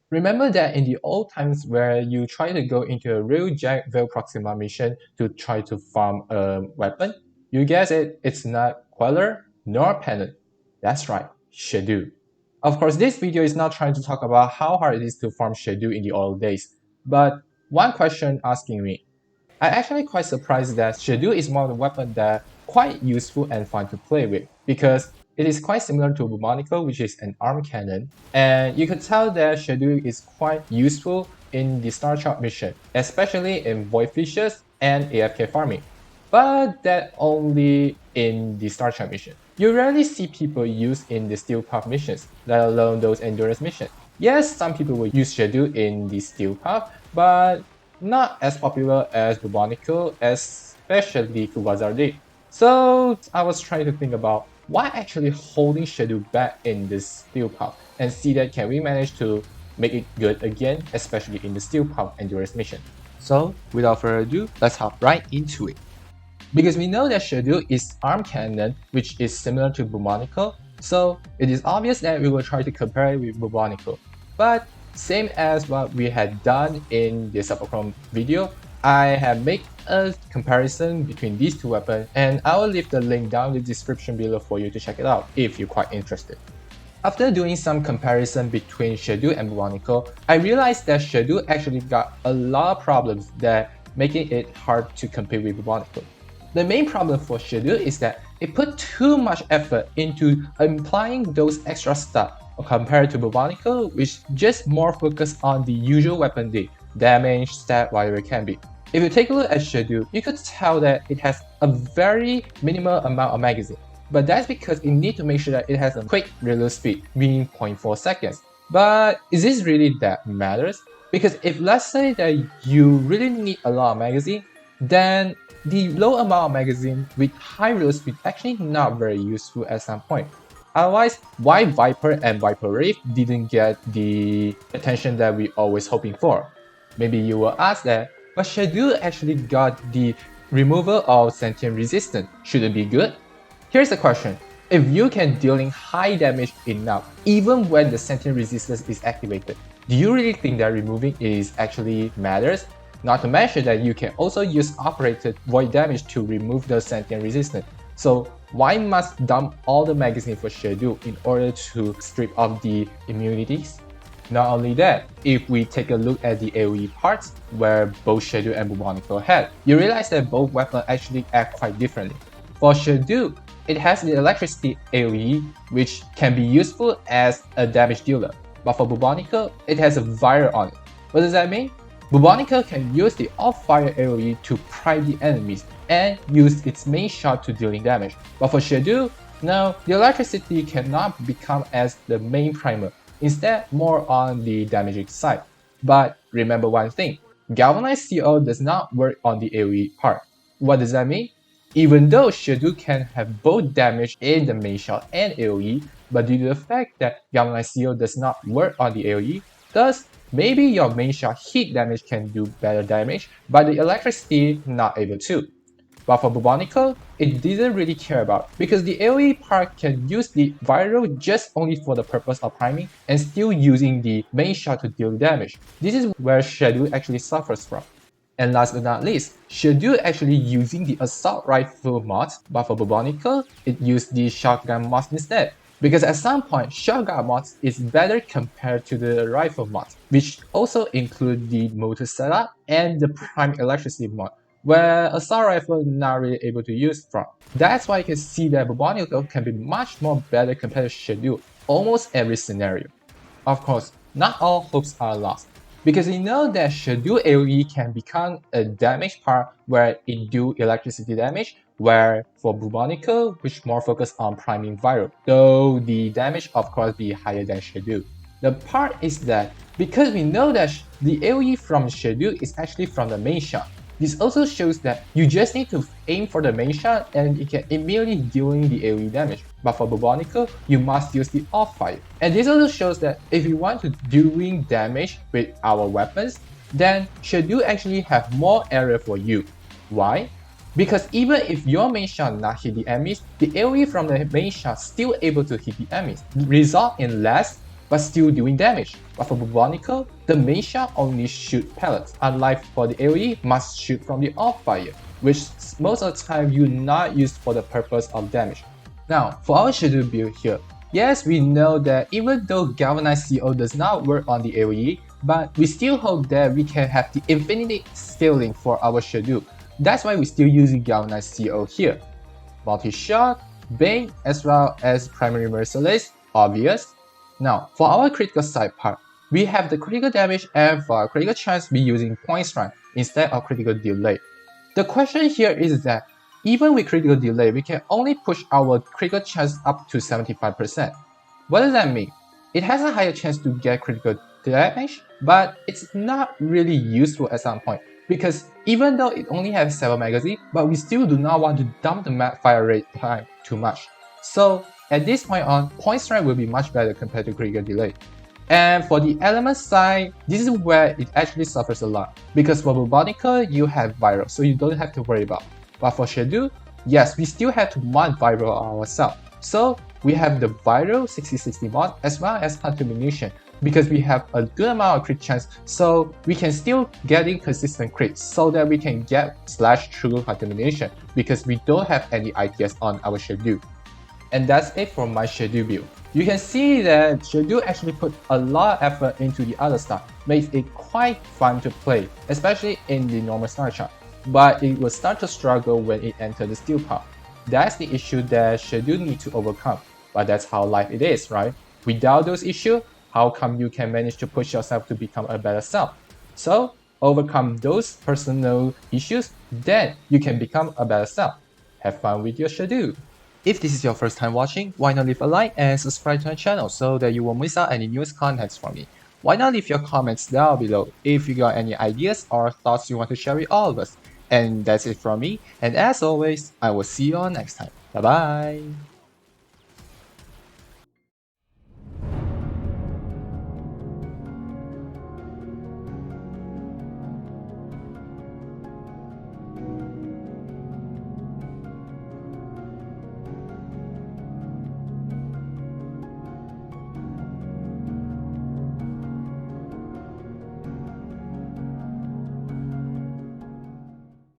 Remember that in the old times where you try to go into a real giant Veil Proxima mission to try to farm a weapon? You guess it, it's not Queller nor Pennant. That's right, Shedu. Of course, this video is not trying to talk about how hard it is to farm Shedu in the old days, but one question asking me, I'm actually quite surprised that Shedu is one of the weapons that quite useful and fun to play with because it is quite similar to Bubonico, which is an arm cannon, and you could tell that Shedu is quite useful in the Star Trek mission, especially in Void Fishes and AFK farming. But that only in the Star Trek mission. You rarely see people use in the Steel Path missions, let alone those endurance missions. Yes, some people will use Shedu in the Steel Path, but not as popular as Bubonico, especially Kubazardi. So I was trying to think about why actually holding Shedu back in this Steel Path and see that can we manage to make it good again, especially in the Steel Path Endurance mission. So without further ado, let's hop right into it. Because we know that Shedu is arm cannon, which is similar to Bubonico, so it is obvious that we will try to compare it with Bubonico. But same as what we had done in the Subtitles video, I have made a comparison between these two weapons, and I will leave the link down in the description below for you to check it out if you're quite interested. After doing some comparison between Shedu and Bubonico, I realized that Shedu actually got a lot of problems that making it hard to compete with Bubonico. The main problem for Shedu is that it put too much effort into applying those extra stuff compared to Bubonico, which just more focused on the usual weapon D, damage, stat, whatever it can be. If you take a look at Shedu, you could tell that it has a very minimal amount of magazine, but that's because it needs to make sure that it has a quick reload speed, meaning 0.4 seconds. But is this really that matters? Because if let's say that you really need a lot of magazine, then the low amount of magazine with high reload speed actually not very useful at some point. Otherwise, why Viper and Viper Wraith didn't get the attention that we always hoping for? Maybe you will ask that, but Shedu actually got the removal of Sentient resistance. Should it be good? Here's the question. If you can dealing high damage enough, even when the Sentient resistance is activated, do you really think that removing it actually matters? Not to mention that you can also use operated void damage to remove the Sentient resistance. So why must dump all the magazine for Shedu in order to strip off the immunities? Not only that, if we take a look at the AOE parts where both Shedu and Bubonico had, you realize that both weapons actually act quite differently. For Shedu, it has the electricity AOE, which can be useful as a damage dealer, but for Bubonico, it has a fire on it. What does that mean? Bubonico can use the off-fire AoE to prime the enemies and use its main shot to dealing damage. But for Shedu, no, the electricity cannot become as the main primer, instead more on the damaging side. But remember one thing, Galvanized CO does not work on the AoE part. What does that mean? Even though Shedu can have both damage in the main shot and AoE, but due to the fact that Galvanized CO does not work on the AoE, thus maybe your main shot hit damage can do better damage, but the electricity not able to. But for Bubonico, it didn't really care about because the AoE part can use the viral just only for the purpose of priming and still using the main shot to deal damage. This is where Shedu actually suffers from. And last but not least, Shedu actually using the assault rifle mod, but for Bubonico, it used the shotgun mod instead. Because at some point, shotgun mods is better compared to the rifle mod, which also include the motor setup and the prime electricity mod, where assault rifle not really able to use from. That's why you can see that Bubonico can be much more better compared to Shedu almost every scenario. Of course, not all hopes are lost, because we know that Shedu AoE can become a damage part where it do electricity damage, where for Bubonico, which more focus on priming viral, though the damage of course be higher than Shedu. The part is that because we know that the AoE from Shedu is actually from the main shot, this also shows that you just need to aim for the main shot and it can immediately dealing the AoE damage. But for Bubonico, you must use the off-fire. And this also shows that if you want to doing damage with our weapons, then Shedu actually have more area for you. Why? Because even if your main shot not hit the enemies, the AoE from the main shot still able to hit the enemies, result in less but still doing damage. But for Bubonical, the main shot only shoot pellets, unlike for the AOE must shoot from the off fire, which most of the time you not used for the purpose of damage. Now, for our Shedu build here, yes, we know that even though Galvanized CO does not work on the AOE, but we still hope that we can have the infinity scaling for our Shedu. That's why we're still using Galvanized CO here. Multi-shot, Bane, as well as primary merciless, obvious. Now, for our critical side part, we have the critical damage, and for our critical chance, we're using point strike instead of critical delay. The question here is that even with critical delay, we can only push our critical chance up to 75%. What does that mean? It has a higher chance to get critical damage, but it's not really useful at some point, because even though it only has 7 magazines, but we still do not want to dump the fire rate time too much. So at this point on, point strike will be much better compared to critical delay. And for the element side, this is where it actually suffers a lot, because for Bubonica, you have viral, so you don't have to worry about. But for Shedu, yes, we still have to mod viral ourselves. So we have the viral 60/60 mod as well as contamination, because we have a good amount of crit chance, so we can still get in consistent crits so that we can get /true contamination, because we don't have any ITS on our Shedu. And that's it for my Shedu build. You can see that Shedu actually put a lot of effort into the other stuff, makes it quite fun to play, especially in the normal star chart. But it will start to struggle when it enters the steel part. That's the issue that Shedu need to overcome, but that's how life it is, right? Without those issues, how come you can manage to push yourself to become a better self? So, overcome those personal issues, then you can become a better self. Have fun with your Shedu. If this is your first time watching, why not leave a like and subscribe to my channel so that you won't miss out any newest contents from me. Why not leave your comments down below if you got any ideas or thoughts you want to share with all of us. And that's it from me, and as always, I will see you all next time. Bye bye!